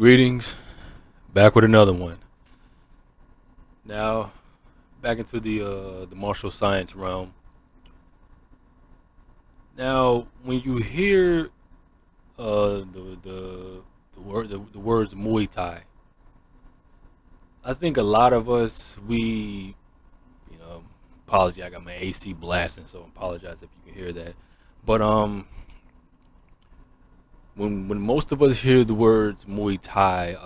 Greetings, back with another one. Now, back into the martial science realm. Now, when you hear the words Muay Thai, I think a lot of us you know apologize. I got my AC blasting, so I apologize if you can hear that. But when most of us hear the words Muay Thai,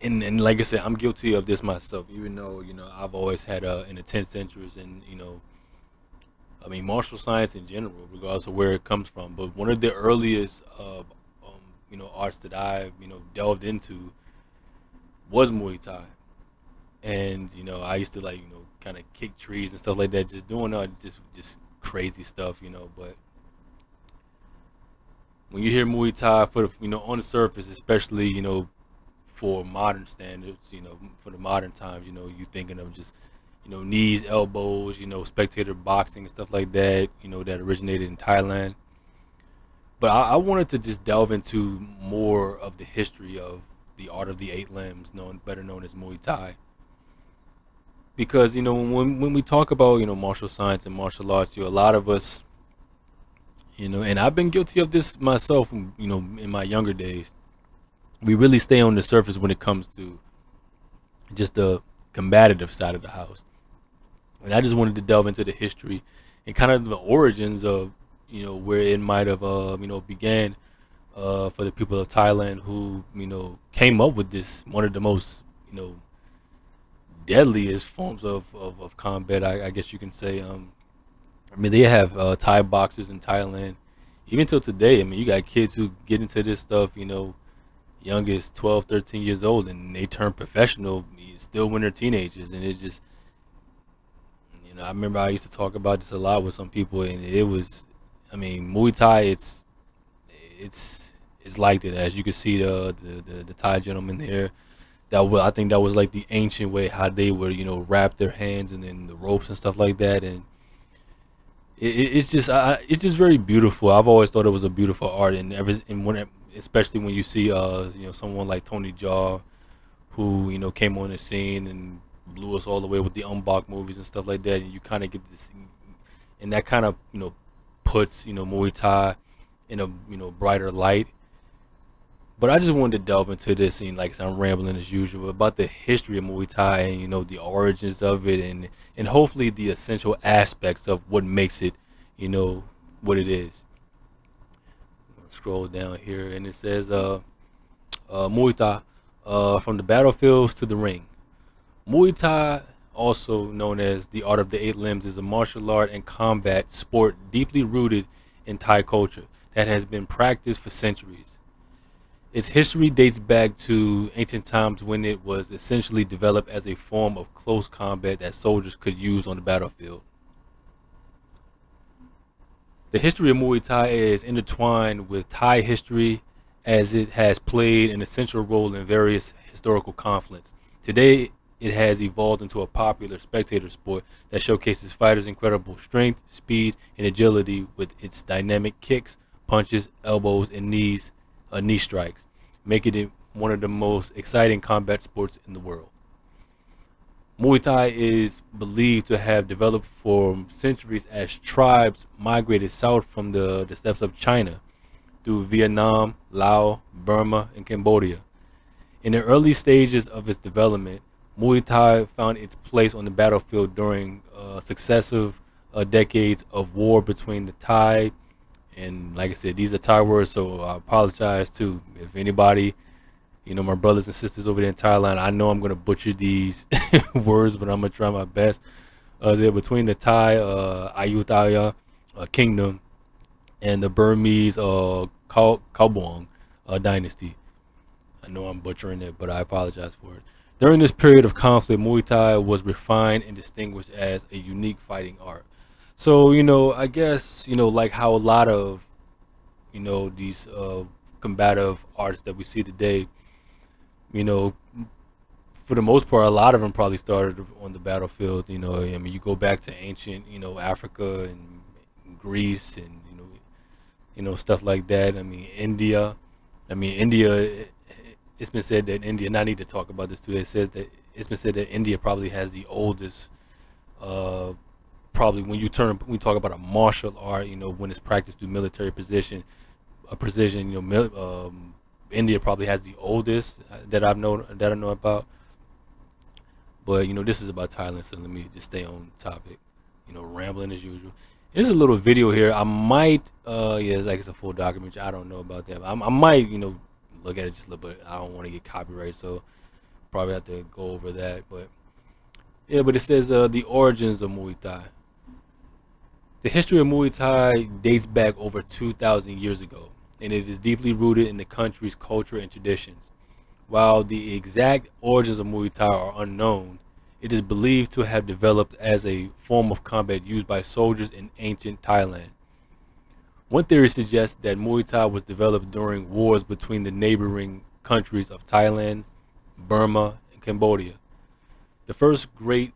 and like I said, I'm guilty of this myself. Even though I've always had an intense interest in martial science in general, regardless of where it comes from. But one of the earliest arts that I delved into was Muay Thai, and I used to kind of kick trees and stuff like that, just doing just crazy stuff, But when you hear Muay Thai for the on the surface, especially for modern standards, for the modern times, you thinking of just knees, elbows, spectator boxing and stuff like that, that originated in Thailand. But I wanted to just delve into more of the history of the art of the eight limbs, better known as Muay Thai. Because when we talk about martial science and martial arts, a lot of us, and I've been guilty of this myself, in my younger days. We really stay on the surface when it comes to just the combative side of the house. And I just wanted to delve into the history and kind of the origins of where it might have began for the people of Thailand who came up with this, one of the most deadliest forms of combat, I guess you can say. They have Thai boxers in Thailand even till today. You got kids who get into this stuff, youngest 12, 13 years old, and they turn professional still when they're teenagers. And it just, I remember I used to talk about this a lot with some people, and it was, Muay Thai, it's like that. As you can see, the Thai gentleman here, I think that was like the ancient way how they would wrap their hands and then the ropes and stuff like that. And it's just very beautiful. I've always thought it was a beautiful art, especially when you see someone like Tony Jaa, who came on the scene and blew us all the way with the Umbach movies and stuff like that. And you kind of get this, and that kind of puts Muay Thai in a brighter light. But I just wanted to delve into this, and like I said, I'm rambling as usual about the history of Muay Thai and the origins of it, and hopefully the essential aspects of what makes it what it is. Scroll down here, and it says Muay Thai, from the battlefields to the ring. Muay Thai, also known as the art of the eight limbs, is a martial art and combat sport deeply rooted in Thai culture that has been practiced for centuries. Its history dates back to ancient times when it was essentially developed as a form of close combat that soldiers could use on the battlefield. The history of Muay Thai is intertwined with Thai history, as it has played an essential role in various historical conflicts. Today, it has evolved into a popular spectator sport that showcases fighters' incredible strength, speed, and agility with its dynamic kicks, punches, elbows, and knee strikes, making it one of the most exciting combat sports in the world. Muay Thai is believed to have developed for centuries as tribes migrated south from the steppes of China through Vietnam, Laos, Burma, and Cambodia. In the early stages of its development, Muay Thai found its place on the battlefield during successive decades of war between the Thai, and like I said, these are Thai words, so I apologize too. If anybody, my brothers and sisters over there in Thailand, I know I'm gonna butcher these words, but I'm gonna try my best. They're between the Thai Ayutthaya kingdom and the Burmese Kalbong dynasty. I know I'm butchering it, but I apologize for it. During this period of conflict, Muay Thai was refined and distinguished as a unique fighting art. So, I guess, like how a lot of, these combative artists that we see today, you know, for the most part, a lot of them probably started on the battlefield. You go back to ancient, Africa and Greece, and stuff like that. I mean, India. I mean, India. It's been said that India, and I need to talk about this too. It's been said that India probably has the oldest, uh, probably when you talk about a martial art, when it's practiced through military precision, India probably has the oldest that I know about. But this is about Thailand, so let me just stay on topic. Rambling as usual. There's a little video here. I might, yeah, it's like it's a full documentary. I don't know about that. But I might, look at it just a little bit. I don't want to get copyright, so probably have to go over that. But yeah, but it says the origins of Muay Thai. The history of Muay Thai dates back over 2,000 years ago, and it is deeply rooted in the country's culture and traditions. While the exact origins of Muay Thai are unknown, it is believed to have developed as a form of combat used by soldiers in ancient Thailand. One theory suggests that Muay Thai was developed during wars between the neighboring countries of Thailand, Burma, and Cambodia. The first great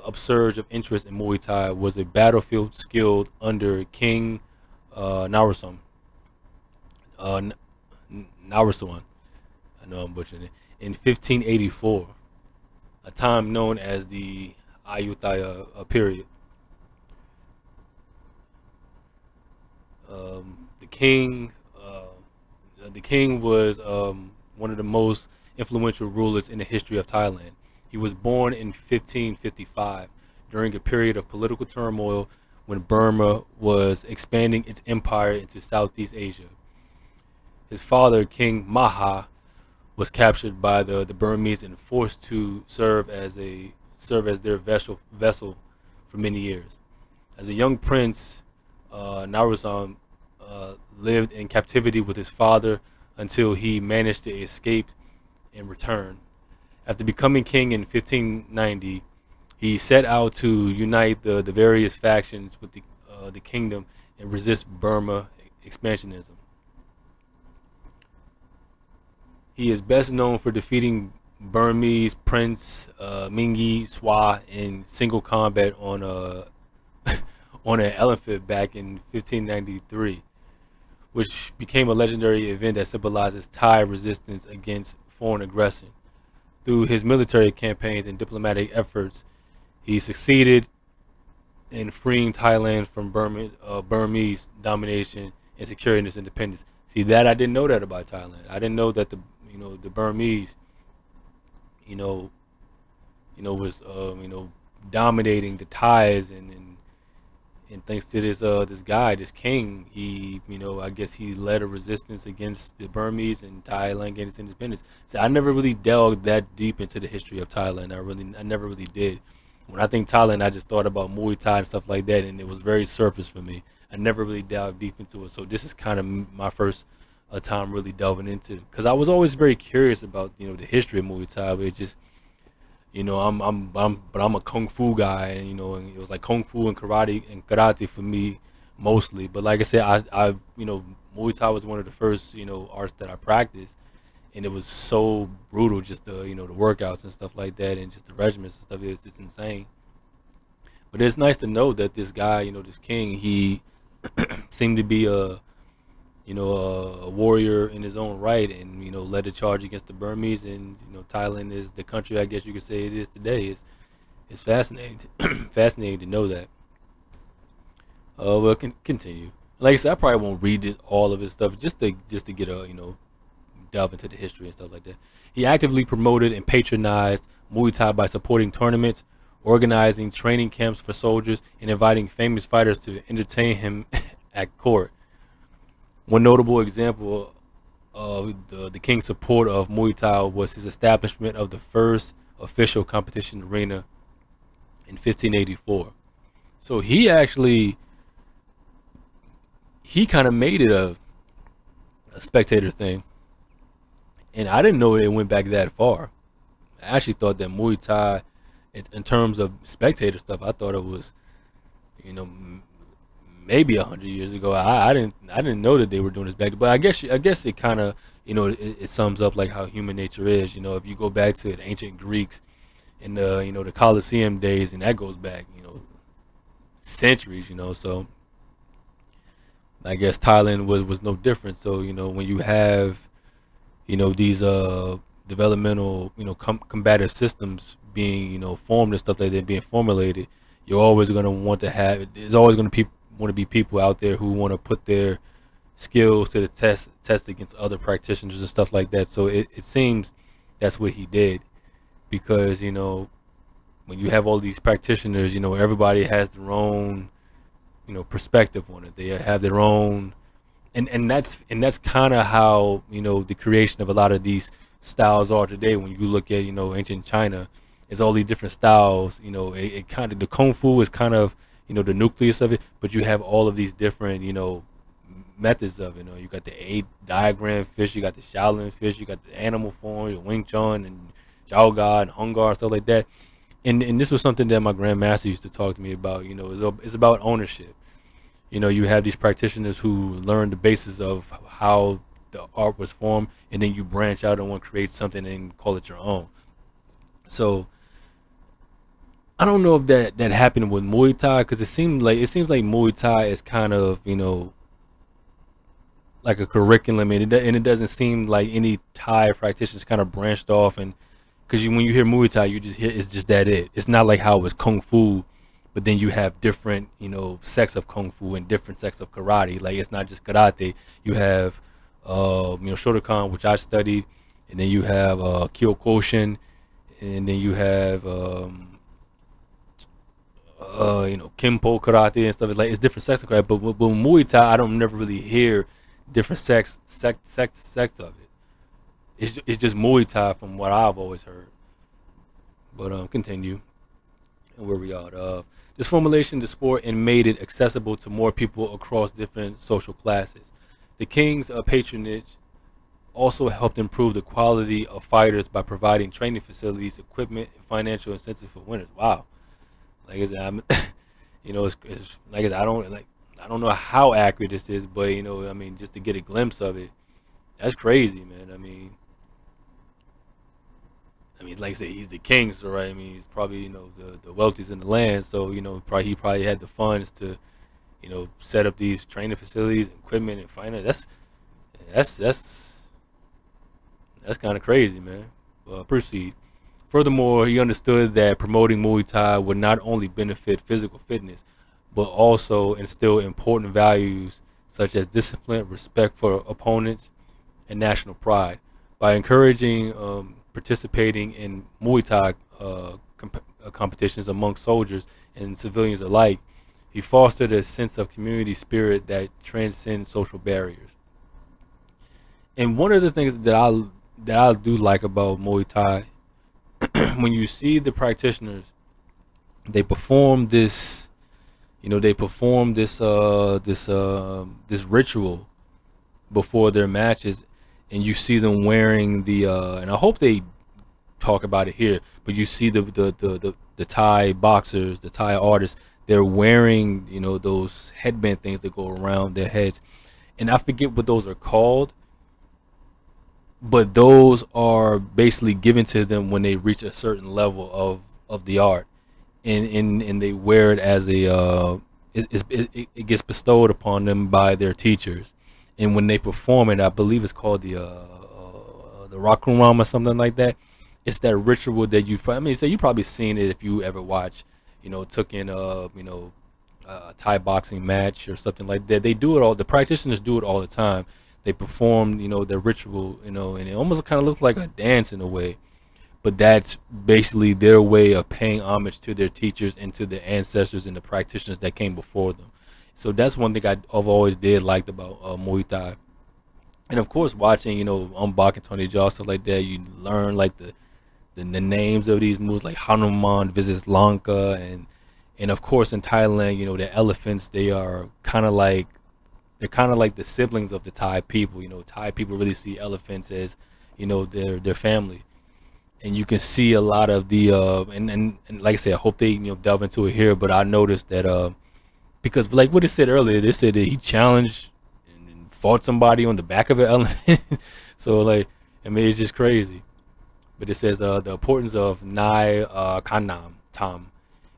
upsurge of interest in Muay Thai was a battlefield skilled under King Narsum. Uh, Narsum. I know I'm butchering it. In 1584, a time known as the Ayutthaya period. The king, was one of the most influential rulers in the history of Thailand. He was born in 1555 during a period of political turmoil when Burma was expanding its empire into Southeast Asia. His father, King Maha, was captured by the Burmese and forced to serve as their vessel for many years. As a young prince, Naruzam lived in captivity with his father until he managed to escape and return. After becoming king in 1590, he set out to unite the various factions with the kingdom and resist Burma expansionism. He is best known for defeating Burmese Prince Mingi Swa in single combat on a on an elephant back in 1593, which became a legendary event that symbolizes Thai resistance against foreign aggression. Through his military campaigns and diplomatic efforts, he succeeded in freeing Thailand from Burmese domination and securing its independence. See that I didn't know that about Thailand. I didn't know that the Burmese, you know, was dominating the Thais and thanks to this guy, this king, he I guess he led a resistance against the Burmese and Thailand gained its independence. So I never really delved that deep into the history of Thailand. I never really did. When I think Thailand, I just thought about Muay Thai and stuff like that, and it was very surface for me. I never really delved deep into it. So this is kind of my first time really delving into, because I was always very curious about the history of Muay Thai, but it just I'm a kung fu guy, and and it was like kung fu and karate for me mostly. But like I said, I Muay Thai was one of the first arts that I practiced, and it was so brutal, just the workouts and stuff like that, and just the regiments and stuff. It's just insane. But it's nice to know that this guy, this king, he seemed to be a warrior in his own right, and led a charge against the Burmese, and Thailand is the country I guess you could say it is today. It's fascinating, fascinating to know that. Well, continue. Like I said, I probably won't read all of his stuff just to get a delve into the history and stuff like that. He actively promoted and patronized Muay Thai by supporting tournaments, organizing training camps for soldiers, and inviting famous fighters to entertain him at court. One notable example of the king's support of Muay Thai was his establishment of the first official competition arena in 1584. So he kind of made it a spectator thing, and I didn't know it went back that far. I actually thought that Muay Thai, in terms of spectator stuff, I thought it was, you know, maybe 100 years ago. I didn't know that they were doing this back. But I guess it kind of it sums up like how human nature is. If you go back to the ancient Greeks and the Colosseum days, and that goes back centuries. So I guess Thailand was no different. So when you have these developmental combative systems being formed and stuff like that being formulated, you're always going to want to have. There's always going to want to be people out there who want to put their skills to the test against other practitioners and stuff like that. So it seems that's what he did, because when you have all these practitioners, everybody has their own perspective on it. They have their own, and that's kind of how the creation of a lot of these styles are today. When you look at ancient China, it's all these different styles. It kind of, the kung fu is kind of the nucleus of it, but you have all of these different methods of it. You got the 8 diagram fish, you got the Shaolin fish, you got the animal form, your Wing Chun and Jiao and Hung Gar and stuff like that. And this was something that my grandmaster used to talk to me about. It's about ownership. You have these practitioners who learn the basis of how the art was formed, and then you branch out and want to create something and call it your own. So I don't know if that happened with Muay Thai, because it seems like Muay Thai is kind of like a curriculum, and it doesn't seem like any Thai practitioners kind of branched off. And because when you hear Muay Thai, you just hear it's just that it's not like how it was Kung Fu, but then you have different sects of Kung Fu and different sects of karate. Like, it's not just karate. You have Shotokan, which I studied, and then you have Kyokushin, and then you have Kimpo karate and stuff. It's like, it's different sects of karate, but Muay Thai, I don't never really hear different sects of it. It's just Muay Thai from what I've always heard. But continue and where we are. This formulation the sport and made it accessible to more people across different social classes. The king's patronage also helped improve the quality of fighters by providing training facilities, equipment, and financial incentives for winners. Wow. Like I said, it's like I said, I don't know how accurate this is, but I mean, just to get a glimpse of it, that's crazy, man. I mean, like I said, he's the king, so right. I mean, he's probably the wealthiest in the land, so he probably had the funds to set up these training facilities, equipment, and finance. That's that's kind of crazy, man. Proceed. Furthermore, he understood that promoting Muay Thai would not only benefit physical fitness, but also instill important values such as discipline, respect for opponents, and national pride. By encouraging participating in Muay Thai competitions among soldiers and civilians alike, he fostered a sense of community spirit that transcends social barriers. And one of the things that I do like about Muay Thai, when you see the practitioners, they perform this, this ritual before their matches, and you see them wearing and I hope they talk about it here, but you see the Thai boxers, the Thai artists, they're wearing those headband things that go around their heads, and I forget what those are called, but those are basically given to them when they reach a certain level of the art, and they wear it as a it gets bestowed upon them by their teachers, and when they perform it, I believe it's called the Rakuram or something like that. It's that ritual that I mean, so you probably seen it if you ever watch, took in a Thai boxing match or something like that. They do it all. The practitioners do it all the time. They perform, their ritual, and it almost kind of looks like a dance in a way. But that's basically their way of paying homage to their teachers and to the ancestors and the practitioners that came before them. So that's one thing I've always did liked about Muay Thai. And of course, watching, Mbak and Tony Jaw, stuff like that, you learn like the names of these moves, like Hanuman visits Lanka, and of course in Thailand, the elephants, they're kind of like the siblings of the Thai people. Thai people really see elephants as their family, and you can see a lot of the and like I said, I hope they delve into it here. But I noticed that because like what it said earlier, they said that he challenged and fought somebody on the back of an elephant. So like, I mean, it's just crazy. But it says the importance of Nai Kanam Tam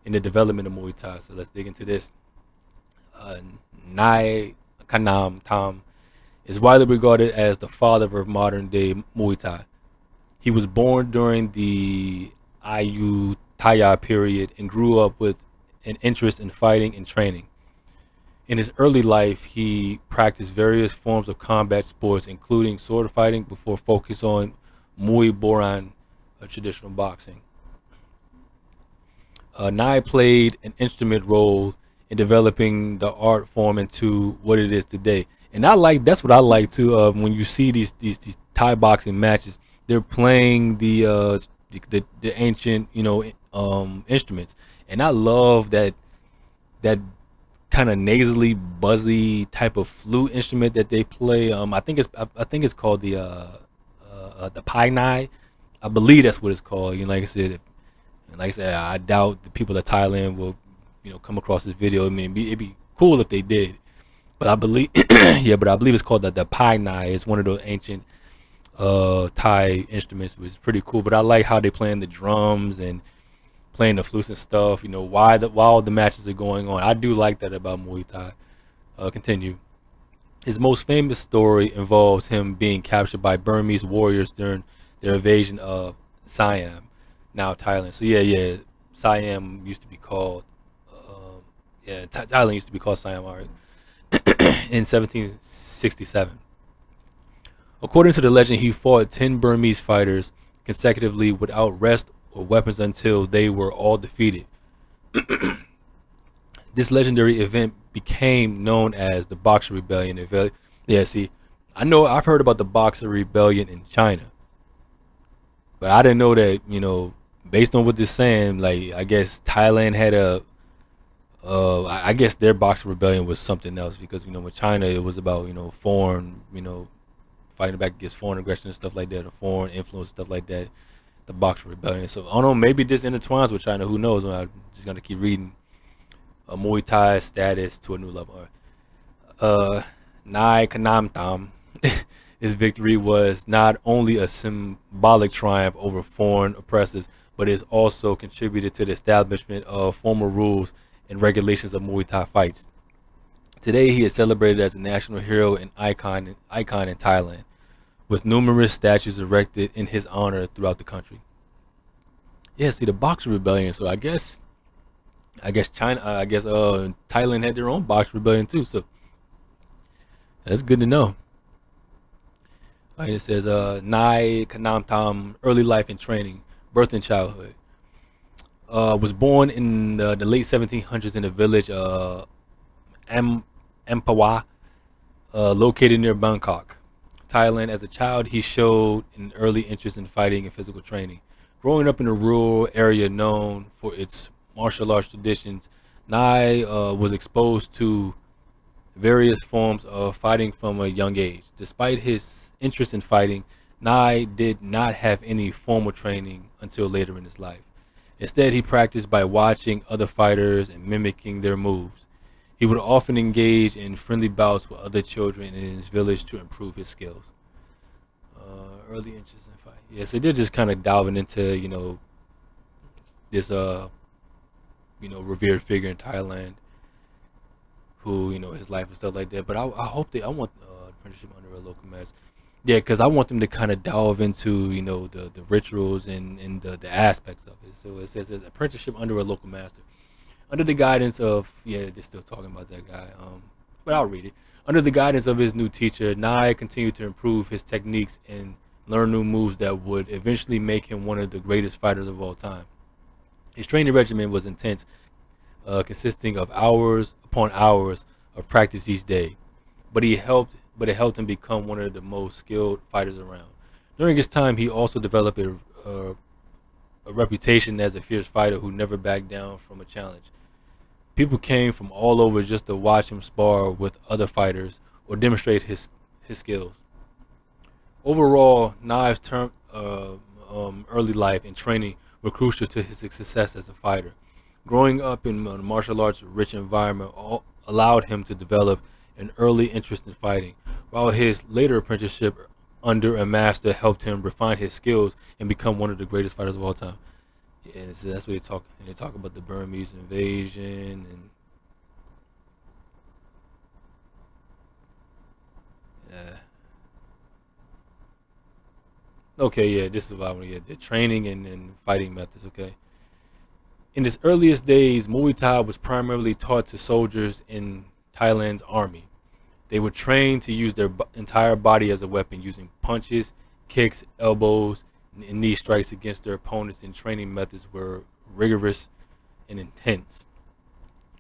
in the development of Muay Thai. So let's dig into this. Nai Kanam Tam is widely regarded as the father of modern day Muay Thai. He was born during the Ayutthaya period and grew up with an interest in fighting and training. In his early life, he practiced various forms of combat sports, including sword fighting, before focus on Muay Boran, traditional boxing. Nai played an instrument role in developing the art form into what it is today. And that's what I like too. When you see these Thai boxing matches, they're playing the ancient instruments, and I love that kind of nasally, buzzy type of flute instrument that they play. I think it's called the Pai Nai. I believe that's what it's called. Like I said, I doubt the people of Thailand will, come across this video. I mean, it'd be cool if they did. But I believe, yeah, but I believe it's called the Pai Nai. It's one of those ancient Thai instruments, which is pretty cool. But I like how they playing the drums and playing the flutes and stuff. While the matches are going on. I do like that about Muay Thai. Continue. His most famous story involves him being captured by Burmese warriors during their invasion of Siam, now Thailand. So yeah, Siam used to be called, Thailand used to be called Siam, all right, in 1767. According to the legend, he fought 10 Burmese fighters consecutively without rest or weapons until they were all defeated. This legendary event became known as the Boxer Rebellion. Yeah, see, I've heard about the Boxer Rebellion in China, but I didn't know that, based on what they're saying, like, I guess Thailand had I guess their Boxer Rebellion was something else, because, with China, it was about, foreign, fighting back against foreign aggression and stuff like that, or foreign influence, stuff like that, the Boxer Rebellion. So, I don't know, maybe this intertwines with China, who knows? I'm just going to keep reading. Muay Thai status to a new level. Nai Kanam Tham. His victory was not only a symbolic triumph over foreign oppressors, but it also contributed to the establishment of formal rules and regulations of Muay Thai fights. Today, he is celebrated as a national hero and icon in Thailand, with numerous statues erected in his honor throughout the country. Yeah, see, the Boxer Rebellion. So I guess China, Thailand had their own Boxer Rebellion too. So that's good to know. All right, it says Nai Kanam Tham, early life and training, birth and childhood. Was born in the late 1700s in the village Ampawa, located near Bangkok, Thailand. As a child, he showed an early interest in fighting and physical training. Growing up in a rural area known for its martial arts traditions, Nai was exposed to various forms of fighting from a young age. Despite his interest in fighting, Nai did not have any formal training until later in his life. Instead, he practiced by watching other fighters and mimicking their moves. He would often engage in friendly bouts with other children in his village to improve his skills. Early interest in fighting. Yeah, so they're just kind of delving into, this revered figure in Thailand, who, his life and stuff like that. But I want apprenticeship under a local master. Yeah, because I want them to kind of delve into, the rituals and the aspects of it. So it says apprenticeship under a local master, under the guidance of, yeah, they're still talking about that guy. But I'll read it. Under the guidance of his new teacher, Nai continued to improve his techniques and learn new moves that would eventually make him one of the greatest fighters of all time. His training regimen was intense, consisting of hours upon hours of practice each day. But it helped him become one of the most skilled fighters around. During his time, he also developed a reputation as a fierce fighter who never backed down from a challenge. People came from all over just to watch him spar with other fighters or demonstrate his skills. Overall, Nai's early life and training were crucial to his success as a fighter. Growing up in a martial arts rich environment allowed him to develop an early interest in fighting, while his later apprenticeship under a master helped him refine his skills and become one of the greatest fighters of all time. Yeah, and that's what they talk. And they talk about the Burmese invasion, and Uh, okay, yeah, this is what I want to get. The training and fighting methods. Okay. In its earliest days, Muay Thai was primarily taught to soldiers in Thailand's army. They were trained to use their entire body as a weapon, using punches, kicks, elbows, and knee strikes against their opponents, and training methods were rigorous and intense.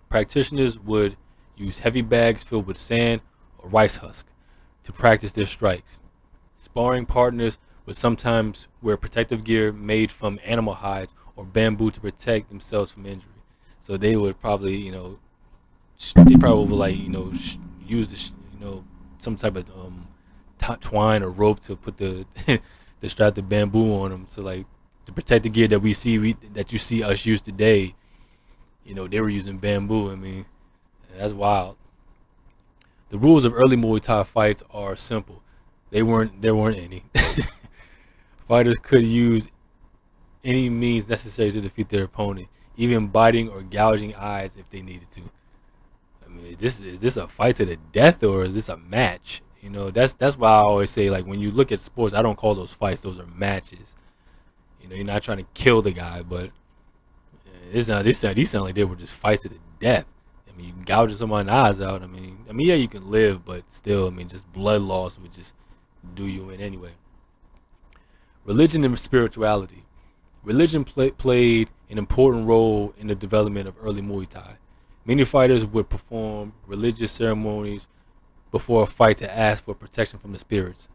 Practitioners would use heavy bags filled with sand or rice husk to practice their strikes. Sparring partners would sometimes wear protective gear made from animal hides or bamboo to protect themselves from injury. So they would probably, they probably would like, use this, some type of twine or rope to put the the strap the bamboo on them. So like to protect the gear that that you see us use today, they were using bamboo. I mean, that's wild. The rules of early Muay Thai fights are simple. There weren't any. Fighters could use any means necessary to defeat their opponent, even biting or gouging eyes if they needed to. I mean, is this a fight to the death or is this a match? That's why I always say, like, when you look at sports, I don't call those fights; those are matches. You're not trying to kill the guy, but these sound like they were just fights to the death. I mean, you can gouge someone's eyes out. I mean, yeah, you can live, but still, I mean, just blood loss would just do you in anyway. Religion and spirituality. Religion played an important role in the development of early Muay Thai. Many fighters would perform religious ceremonies before a fight to ask for protection from the spirits.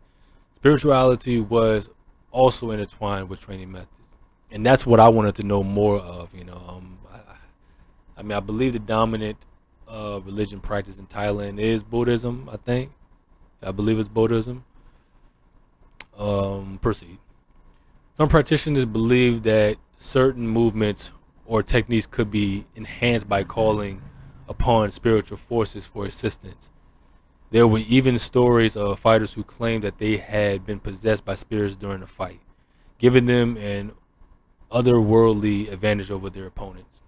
Spirituality was also intertwined with training methods, and that's what I wanted to know more of. I mean, I believe the dominant religion practice in Thailand is Buddhism. I believe it's Buddhism. Proceed. Some practitioners believe that certain movements or techniques could be enhanced by calling upon spiritual forces for assistance. There were even stories of fighters who claimed that they had been possessed by spirits during a fight, giving them an otherworldly advantage over their opponents.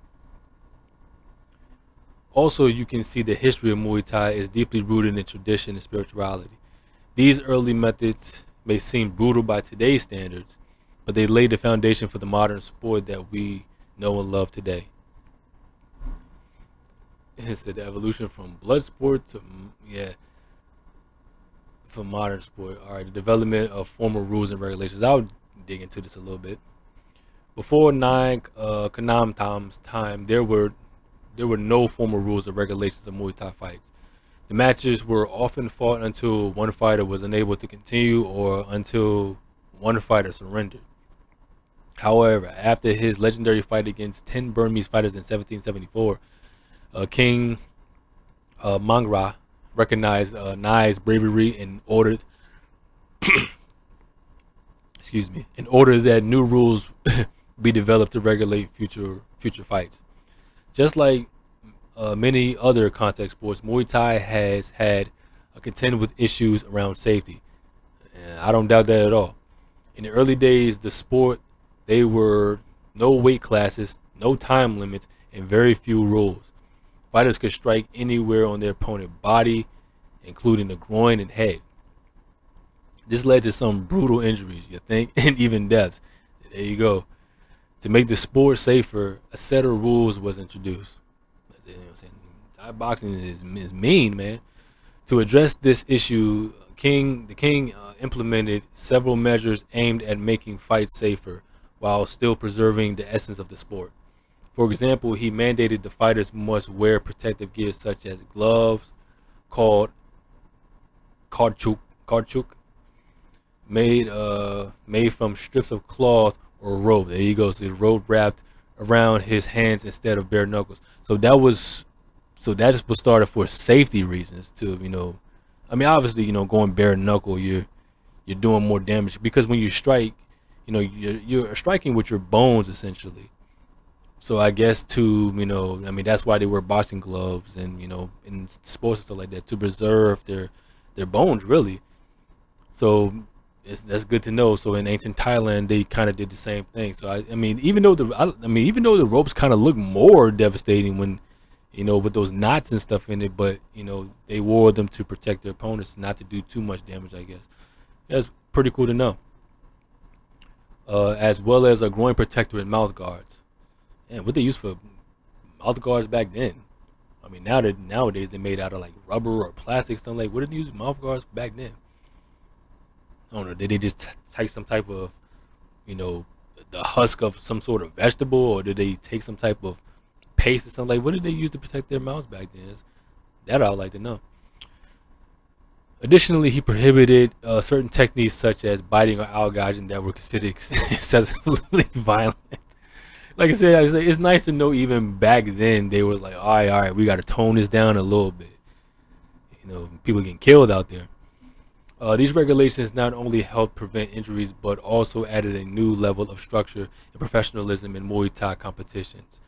Also, you can see the history of Muay Thai is deeply rooted in tradition and spirituality. These early methods may seem brutal by today's standards, but they laid the foundation for the modern sport that we know and love today. It said the evolution from blood sport to, yeah, from modern sport. All right, the development of formal rules and regulations. I'll dig into this a little bit. Before Nine Kanam Tam's time, there were no formal rules or regulations of Muay Thai fights. The matches were often fought until one fighter was unable to continue or until one fighter surrendered. However, after his legendary fight against 10 Burmese fighters in 1774, King Mangra recognized Nai's bravery and ordered, in order that new rules be developed to regulate future fights. Just like many other contact sports, Muay Thai has had a contend with issues around safety. And I don't doubt that at all. In the early days, the sport, there were no weight classes, no time limits, and very few rules. Fighters could strike anywhere on their opponent's body, including the groin and head. This led to some brutal injuries, you think, and even deaths. There you go. To make the sport safer, a set of rules was introduced. That's it, you know what I'm saying? Thai boxing is mean, man. To address this issue, the king implemented several measures aimed at making fights safer while still preserving the essence of the sport. For example, he mandated the fighters must wear protective gear such as gloves called kaurchuk, made from strips of cloth or rope. There you go. So the rope wrapped around his hands instead of bare knuckles. That just was started for safety reasons too. I mean, obviously, going bare knuckle, you're doing more damage because when you strike, you're striking with your bones essentially. So I guess I mean, that's why they wear boxing gloves and in sports and stuff like that to preserve their bones really. So that's good to know. So in ancient Thailand, they kind of did the same thing. So I mean, even though the ropes kind of look more devastating when with those knots and stuff in it. But they wore them to protect their opponents, not to do too much damage, I guess. That's pretty cool to know. As well as a groin protector and mouth guards. And what they used for mouth guards back then. I mean, nowadays they're made out of like rubber or plastic, something like. What did they use mouth guards for back then? I don't know. Did they just take some type of, you know, the husk of some sort of vegetable, or did they take some type of paste or something like? What did they use to protect their mouths back then? That I'd like to know. Additionally, he prohibited certain techniques such as biting or owl gouging that were considered excessively violent. Like I said, it's nice to know even back then they was like, all right, we got to tone this down a little bit. People getting killed out there. These regulations not only helped prevent injuries, but also added a new level of structure and professionalism in Muay Thai competitions.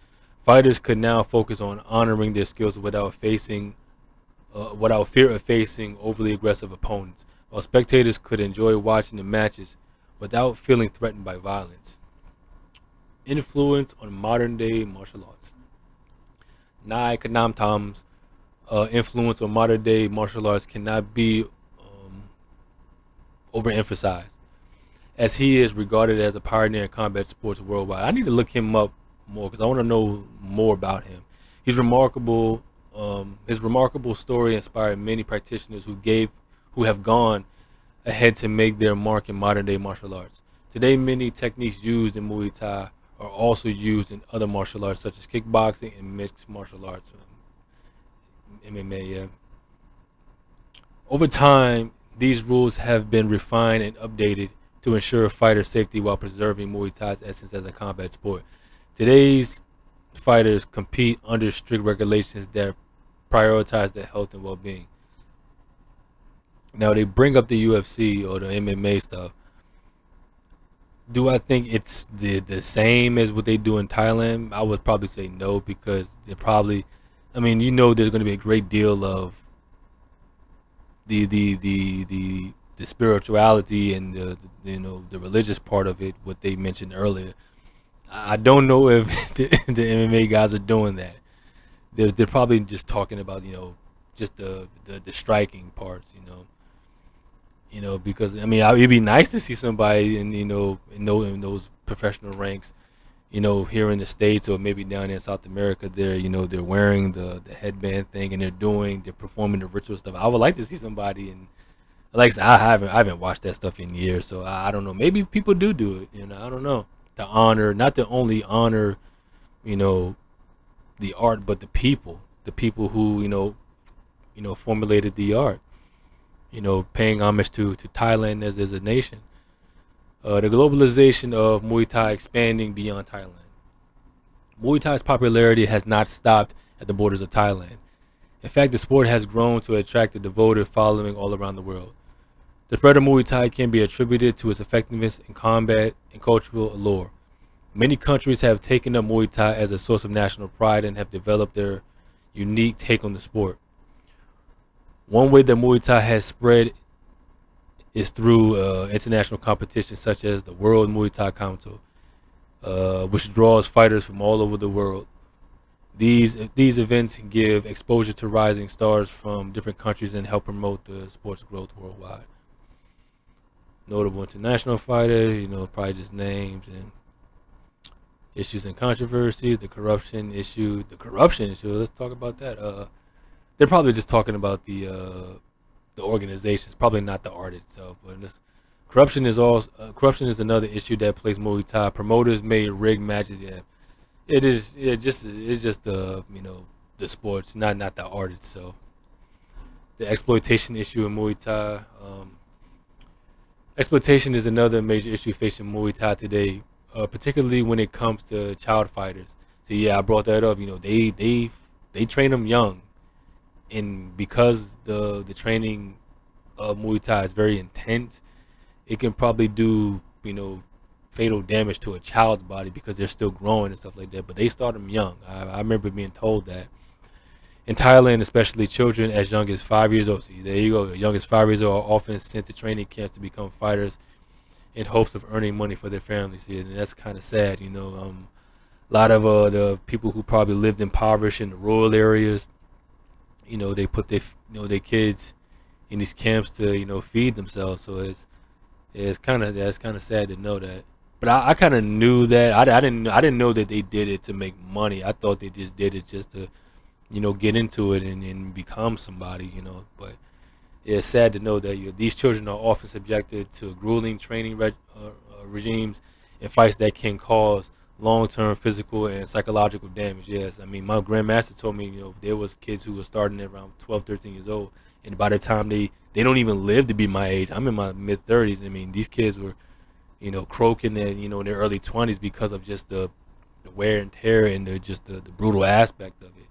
Fighters could now focus on honoring their skills without fear of facing overly aggressive opponents, while spectators could enjoy watching the matches without feeling threatened by violence. Influence on modern day martial arts. Nai Kanam Tom's influence on modern day martial arts cannot be overemphasized, as he is regarded as a pioneer in combat sports worldwide. I need to look him up more because I want to know more about him. He's remarkable. His remarkable story inspired many practitioners who have gone ahead to make their mark in modern day martial arts. Today, many techniques used in Muay Thai are also used in other martial arts such as kickboxing and mixed martial arts, MMA. Yeah. Over time, these rules have been refined and updated to ensure fighter safety while preserving Muay Thai's essence as a combat sport. Today's fighters compete under strict regulations that prioritize their health and well-being. Now they bring up the UFC or the MMA stuff. Do I think it's the same as what they do in Thailand? I would probably say no, because they're probably, I mean, there's going to be a great deal of the spirituality and the religious part of it, what they mentioned earlier. I don't know if the MMA guys are doing that. They're probably just talking about just the striking parts, because I mean it'd be nice to see somebody in those professional ranks, here in the States or maybe down in South America. They're wearing the headband thing and they're performing the ritual stuff. I would like to see somebody, and like I said, I haven't watched that stuff in years, so I don't know. Maybe people do it, I don't know. To honor, not to only honor, the art, but the people who formulated the art. Paying homage to Thailand as a nation. The globalization of Muay Thai expanding beyond Thailand. Muay Thai's popularity has not stopped at the borders of Thailand. In fact, the sport has grown to attract a devoted following all around the world. The spread of Muay Thai can be attributed to its effectiveness in combat and cultural allure. Many countries have taken up Muay Thai as a source of national pride and have developed their unique take on the sport. One way that Muay Thai has spread is through international competitions such as the World Muay Thai Council, which draws fighters from all over the world. These events give exposure to rising stars from different countries and help promote the sport's growth worldwide. Notable international fighters, probably just names and issues and controversies. The corruption issue. Let's talk about that. They're probably just talking about the organizations, probably not the art itself. But corruption is another issue that plagues Muay Thai. Promoters may rig matches. Yeah, it is. It's just the sports, not the art itself. The exploitation issue in Muay Thai. Exploitation is another major issue facing Muay Thai today, particularly when it comes to child fighters. So yeah, I brought that up. They train them young, and because the training of Muay Thai is very intense, it can probably do fatal damage to a child's body because they're still growing and stuff like that. But they start them young. I remember being told that. In Thailand, especially, children as young as 5 years old. So there you go. As young as 5 years old are often sent to training camps to become fighters in hopes of earning money for their families. And that's kind of sad. A lot of the people who probably lived impoverished in the rural areas, they put their kids in these camps to feed themselves. So it's kind of that's kind of sad to know that. But I kind of knew that. I didn't know that they did it to make money. I thought they just did it just to get into it and become somebody. But it's sad to know that these children are often subjected to grueling training regimes and fights that can cause long-term physical and psychological damage. Yes, I mean my grandmaster told me there was kids who were starting at around 12, 13 years old, and by the time they don't even live to be my age. I'm in my mid 30s. I mean these kids were croaking in in their early 20s because of just the wear and tear and the brutal aspect of it.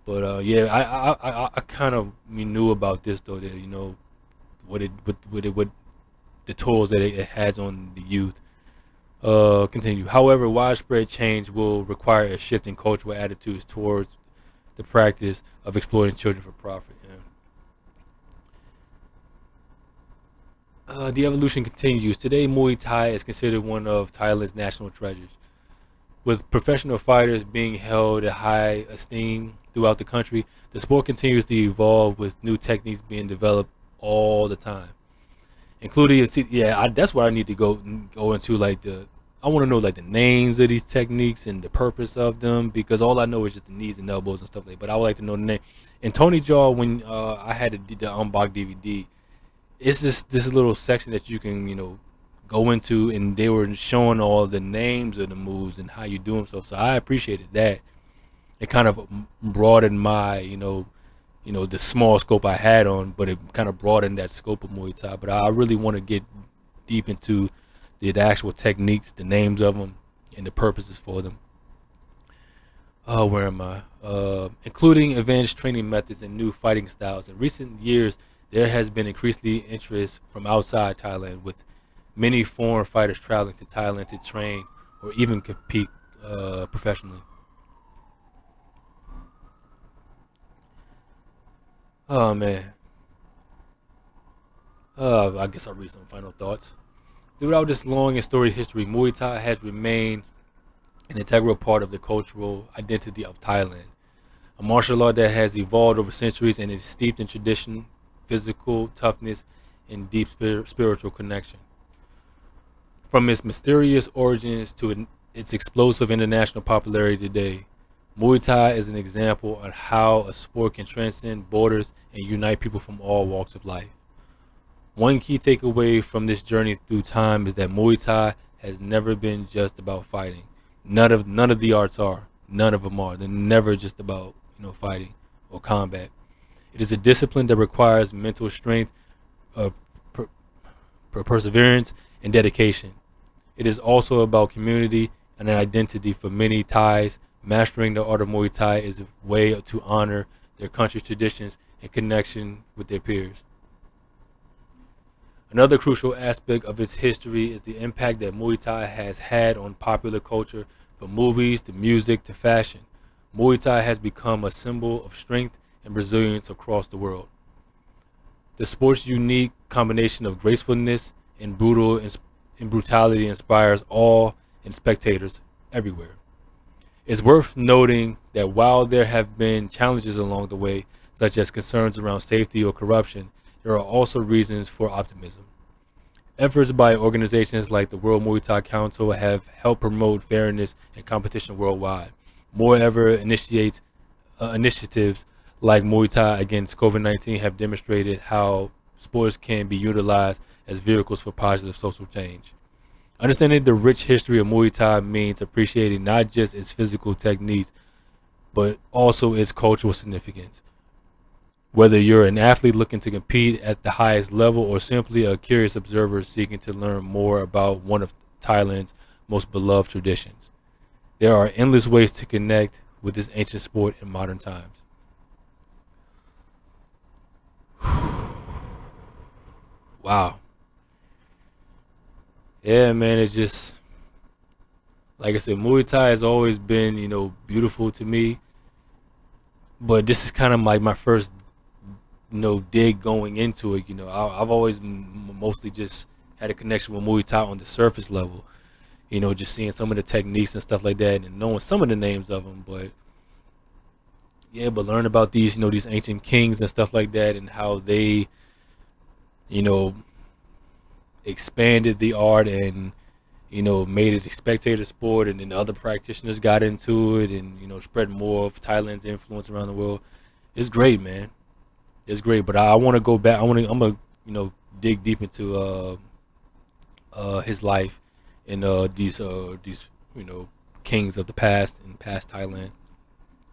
But yeah, I kind of knew about this though that what the tools that it has on the youth. Continue. However, widespread change will require a shift in cultural attitudes towards the practice of exploiting children for profit. The evolution continues. Today, Muay Thai is considered one of Thailand's national treasures. With professional fighters being held in high esteem throughout the country, the sport continues to evolve with new techniques being developed all the time, including that's what I need to go into like the I want to know like the names of these techniques and the purpose of them because all I know is just the knees and elbows and stuff like. But I would like to know the name. And Tony Jaw, when I had the unbox DVD, it's this little section that you can go into, and they were showing all the names of the moves and how you do them. So I appreciated that. It kind of broadened my the small scope I had on, but it kind of broadened that scope of Muay Thai. But I really want to get deep into the actual techniques, the names of them, and the purposes for them. Where am I? Including advanced training methods and new fighting styles. In recent years, there has been increasingly interest from outside Thailand, with many foreign fighters traveling to Thailand to train or even compete professionally. Oh man, I guess I'll read some final thoughts. Throughout this long and storied history, Muay Thai has remained an integral part of the cultural identity of Thailand. A martial art that has evolved over centuries and is steeped in tradition, physical toughness, and deep spiritual connection. From its mysterious origins to its explosive international popularity today, Muay Thai is an example on how a sport can transcend borders and unite people from all walks of life. One key takeaway from this journey through time is that Muay Thai has never been just about fighting. None of the arts are. None of them are. They're never just about fighting or combat. It is a discipline that requires mental strength, uh, per- perseverance, and dedication. It is also about community and an identity for many Thais. Mastering the art of Muay Thai is a way to honor their country's traditions and connection with their peers. Another crucial aspect of its history is the impact that Muay Thai has had on popular culture, from movies to music to fashion. Muay Thai has become a symbol of strength and resilience across the world. The sport's unique combination of gracefulness and brutality inspires awe in spectators everywhere. It's worth noting that while there have been challenges along the way, such as concerns around safety or corruption, there are also reasons for optimism. Efforts by organizations like the World Muay Thai Council have helped promote fairness and competition worldwide. Moreover, initiatives like Muay Thai against COVID-19 have demonstrated how sports can be utilized as vehicles for positive social change. Understanding the rich history of Muay Thai means appreciating not just its physical techniques, but also its cultural significance. Whether you're an athlete looking to compete at the highest level or simply a curious observer seeking to learn more about one of Thailand's most beloved traditions, there are endless ways to connect with this ancient sport in modern times. Wow. Yeah, man, it's just like I said, Muay Thai has always been, beautiful to me. But this is kind of like my first, dig going into it. I've always mostly just had a connection with Muay Thai on the surface level. Just seeing some of the techniques and stuff like that, and knowing some of the names of them. But yeah, but learn about these, these ancient kings and stuff like that, and how they, you know, expanded the art and made it a spectator sport, and then other practitioners got into it, and spread more of Thailand's influence around the world. It's great, man. It's great. But I want to go back. I'm gonna dig deep into his life and these kings of the past and past Thailand.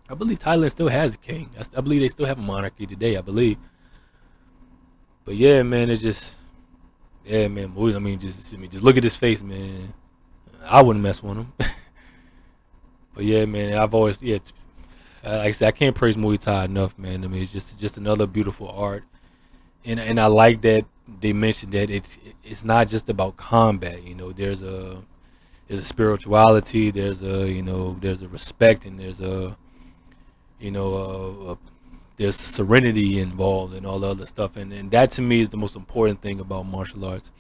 I believe Thailand still has a king. I believe they still have a monarchy today. I believe. But yeah, man, it's just yeah, man. Just look at his face, man. I wouldn't mess with him. But yeah, man, I've always like I said, I can't praise Muay Thai enough, man. I mean, it's just another beautiful art, and I like that they mentioned that it's not just about combat. There's a spirituality, there's a respect, and you know there's serenity involved and all the other stuff, and that to me is the most important thing about martial arts.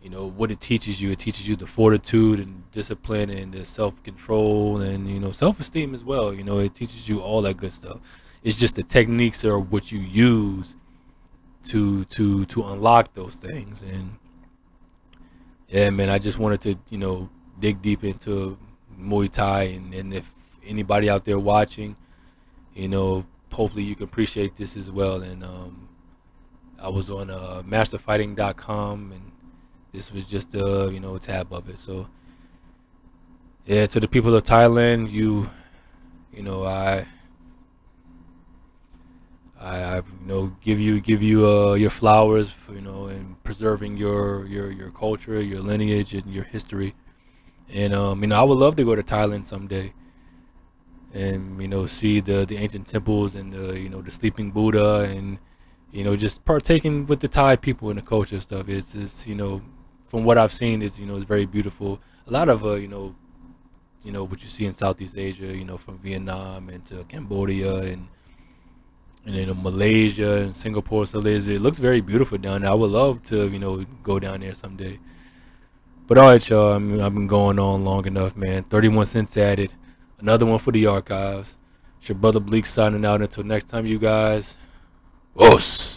What it teaches you the fortitude and discipline and the self-control and self-esteem as well. It teaches you all that good stuff. It's just the techniques are what you use to unlock those things. And yeah, man, I just wanted to dig deep into Muay Thai, and if anybody out there watching, hopefully you can appreciate this as well. And I was on masterfighting.com, and this was just a tab of it. So yeah, to the people of Thailand, you know I give you your flowers for, and preserving your culture, your lineage, and your history. And I would love to go to Thailand someday, and see the ancient temples and the sleeping Buddha, and just partaking with the Thai people and the culture and stuff. It's just from what I've seen, it's very beautiful. A lot of what you see in Southeast Asia, from Vietnam and to Cambodia and Malaysia and Singapore. So it looks very beautiful down there. I would love to go down there someday. But all right, y'all. I've been going on long enough, man. 31 cents added. Another one for the archives. It's your brother Bleak signing out. Until next time, you guys. Os.